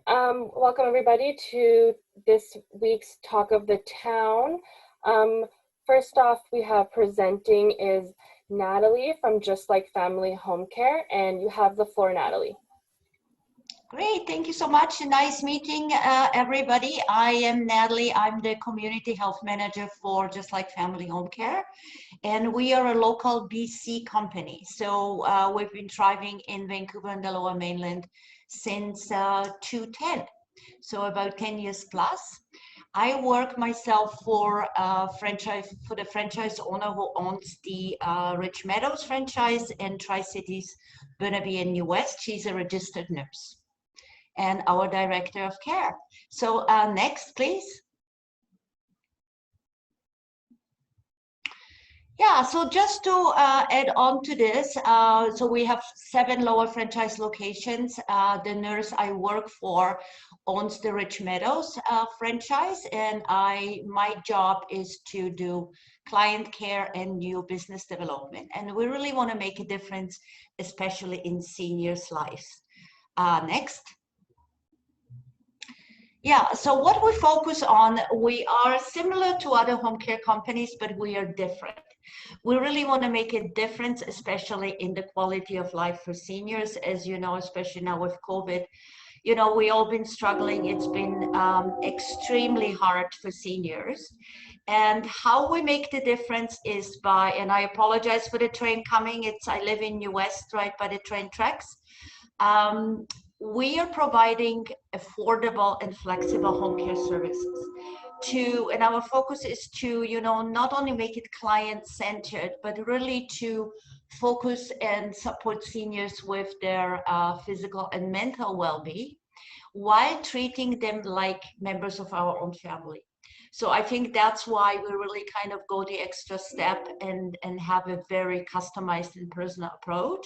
Welcome everybody to this week's Talk of the Town. First off, we have presenting is Natalie from Just Like Family Home Care, and you have the floor, Natalie. Great, thank you so much. Nice meeting everybody. I am Natalie. I'm the Community Health Manager for Just Like Family Home Care, and we are a local BC company. So we've been thriving in Vancouver and the Lower Mainland since 2010, so about 10 years plus. I work myself for the franchise owner who owns the Rich Meadows franchise in Tri-Cities, Burnaby and New West. She's a registered nurse and our director of care. So next, please. Yeah, so just to add on to this, so we have 7 lower franchise locations. The nurse I work for owns the Rich Meadows franchise, and my job is to do client care and new business development. And we really want to make a difference, especially in seniors' lives. Next. Yeah, so what we focus on, we are similar to other home care companies, but we are different. We really want to make a difference, especially in the quality of life for seniors. As you know, especially now with COVID, you know, we all been struggling. It's been extremely hard for seniors. And how we make the difference is by, and I apologize for the train coming. I live in New West, right by the train tracks. We are providing affordable and flexible home care services and our focus is to, you know, not only make it client-centered, but really to focus and support seniors with their physical and mental well-being while treating them like members of our own family. So I think that's why we really kind of go the extra step and have a very customized and personal approach.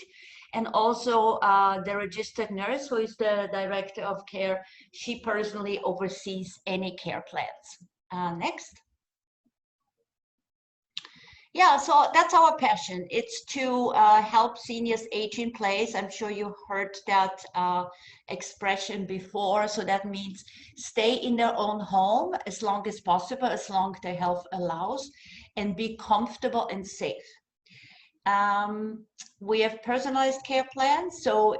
And also the registered nurse, who is the director of care, she personally oversees any care plans. Next. Yeah, so that's our passion. It's to help seniors age in place. I'm sure you heard that expression before. So that means stay in their own home as long as possible, as long as their health allows, and be comfortable and safe. We have personalized care plans, so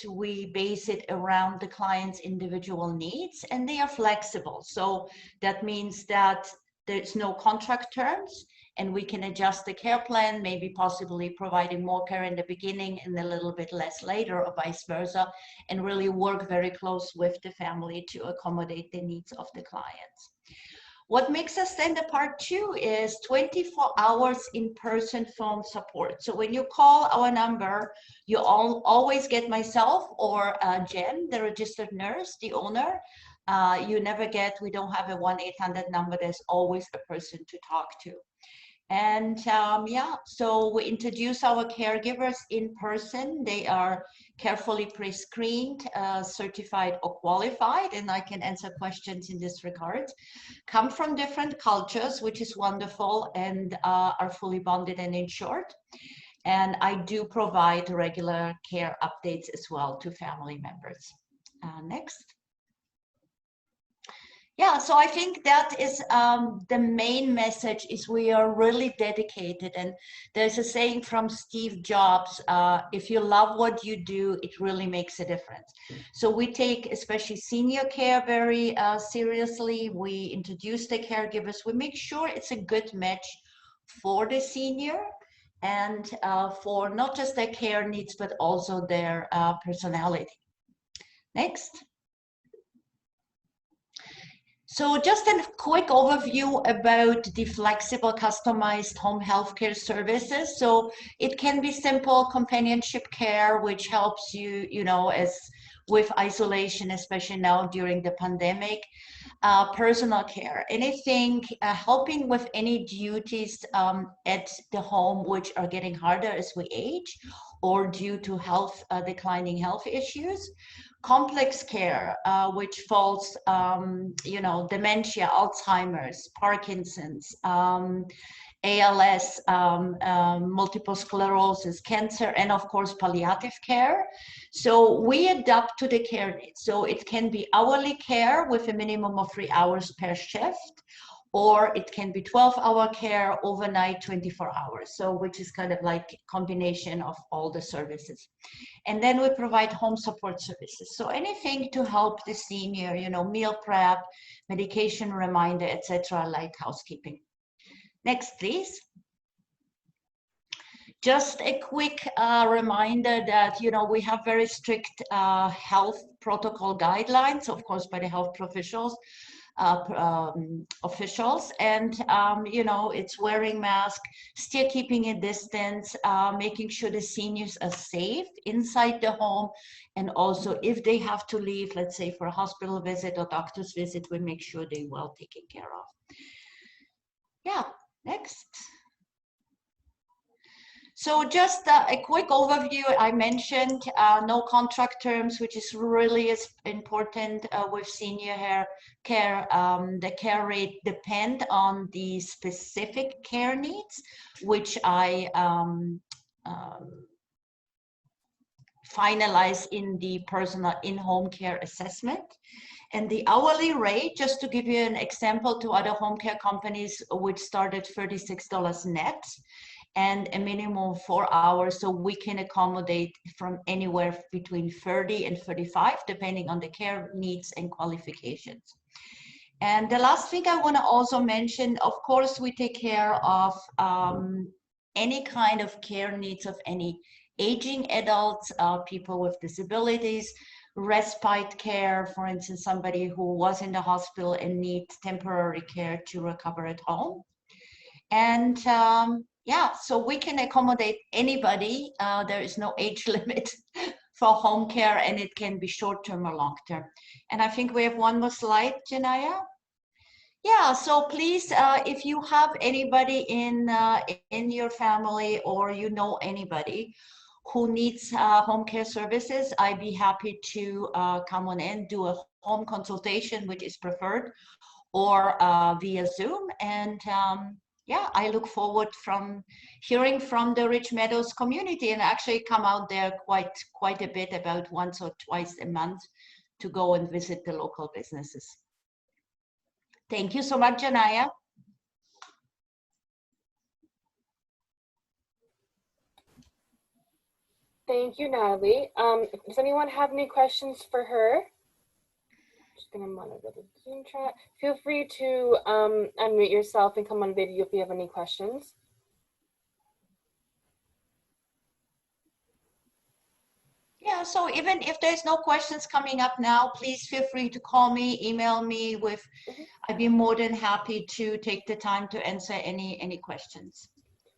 we base it around the client's individual needs, and they are flexible. So that means that there's no contract terms, and we can adjust the care plan, maybe possibly providing more care in the beginning and a little bit less later, or vice versa, and really work very close with the family to accommodate the needs of the clients. What makes us stand apart too is 24 hours in-person phone support. So when you call our number, you always get myself or Jen, the registered nurse, the owner. We don't have a 1-800 number. There's always a person to talk to. And yeah, so we introduce our caregivers in person. They are carefully pre-screened, certified or qualified, and I can answer questions in this regard. Come from different cultures, which is wonderful, and are fully bonded and insured. And I do provide regular care updates as well to family members. Next. Yeah, so I think that is the main message is we are really dedicated. And there's a saying from Steve Jobs, if you love what you do, it really makes a difference. So we take especially senior care very seriously. We introduce the caregivers. We make sure it's a good match for the senior and for not just their care needs, but also their personality. Next. So just a quick overview about the flexible customized home healthcare services. So it can be simple companionship care, which helps you, you know, as with isolation, especially now during the pandemic. Personal care, anything helping with any duties at the home which are getting harder as we age or due to declining health issues. Complex care, which falls, you know, dementia, Alzheimer's, Parkinson's, ALS, multiple sclerosis, cancer, and of course, palliative care. So we adapt to the care needs. So it can be hourly care with a minimum of 3 hours per shift, or it can be 12-hour care overnight, 24 hours. So which is kind of like combination of all the services. And then we provide home support services. So anything to help the senior, you know, meal prep, medication reminder, etc., light housekeeping. Next, please. Just a quick reminder that, you know, we have very strict health protocol guidelines, of course, by the health officials. And you know, it's wearing mask, still keeping a distance, making sure the seniors are safe inside the home, and also if they have to leave, let's say for a hospital visit or doctor's visit, we make sure they're well taken care of. Yeah, next. So just a quick overview. I mentioned no contract terms, which is really important with senior care. The care rate depend on the specific care needs, which I finalize in the personal in-home care assessment. And the hourly rate, just to give you an example to other home care companies, which start at $36 net, and a minimum of 4 hours, so we can accommodate from anywhere between 30 and 35, depending on the care needs and qualifications. And the last thing I want to also mention, of course, we take care of any kind of care needs of any aging adults, people with disabilities, respite care, for instance, somebody who was in the hospital and needs temporary care to recover at home. And yeah, so we can accommodate anybody. There is no age limit for home care, and it can be short-term or long-term. And I think we have one more slide, Janaya. Yeah, so please, if you have anybody in your family, or you know anybody who needs home care services, I'd be happy to come on in, do a home consultation, which is preferred, or via Zoom. And yeah, I look forward from hearing from the Rich Meadows community, and actually come out there quite a bit, about once or twice a month, to go and visit the local businesses. Thank you so much, Janaya. Thank you, Natalie. Does anyone have any questions for her? Just gonna monitor the Zoom chat. Feel free to unmute yourself and come on video if you have any questions. Yeah, so even if there's no questions coming up now, please feel free to call me, email me with, I'd be more than happy to take the time to answer any questions.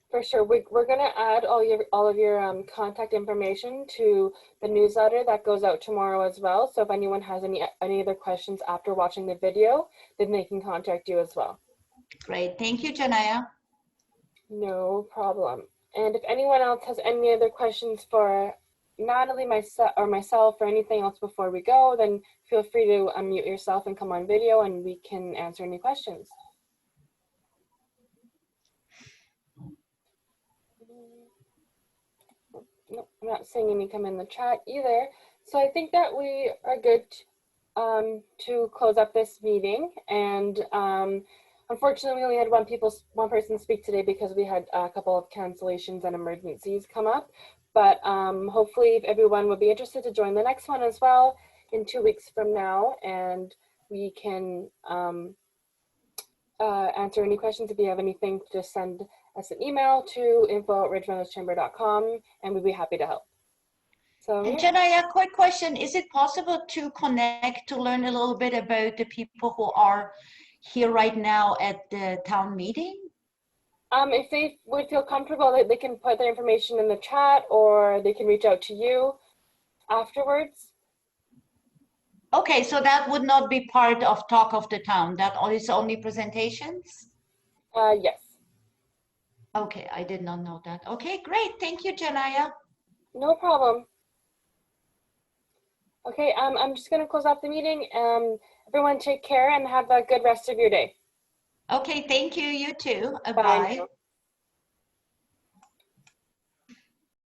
For sure, we're gonna add all of your contact information to the newsletter that goes out tomorrow as well. So if anyone has any other questions after watching the video, then they can contact you as well. Great, thank you, Janaya. No problem. And if anyone else has any other questions for Natalie, myself, or anything else before we go, then feel free to unmute yourself and come on video, and we can answer any questions. Nope, I'm not seeing any come in the chat either. So I think that we are good to close up this meeting. And unfortunately, we only had one person speak today because we had a couple of cancellations and emergencies come up. But hopefully everyone will be interested to join the next one as well in 2 weeks from now. And we can answer any questions. If you have anything, just send us an email to info@ridgemeadowschamber.com, and we'd be happy to help. So, and Janaya, quick question. Is it possible to connect to learn a little bit about the people who are here right now at the town meeting? If they would feel comfortable, they can put their information in the chat, or they can reach out to you afterwards. Okay, so that would not be part of Talk of the Town. That is only presentations? Yes. Okay, I did not know that. Okay, great. Thank you, Janaya. No problem. Okay, I'm just going to close off the meeting. Everyone take care and have a good rest of your day. Okay, thank you. You too. Bye. Bye.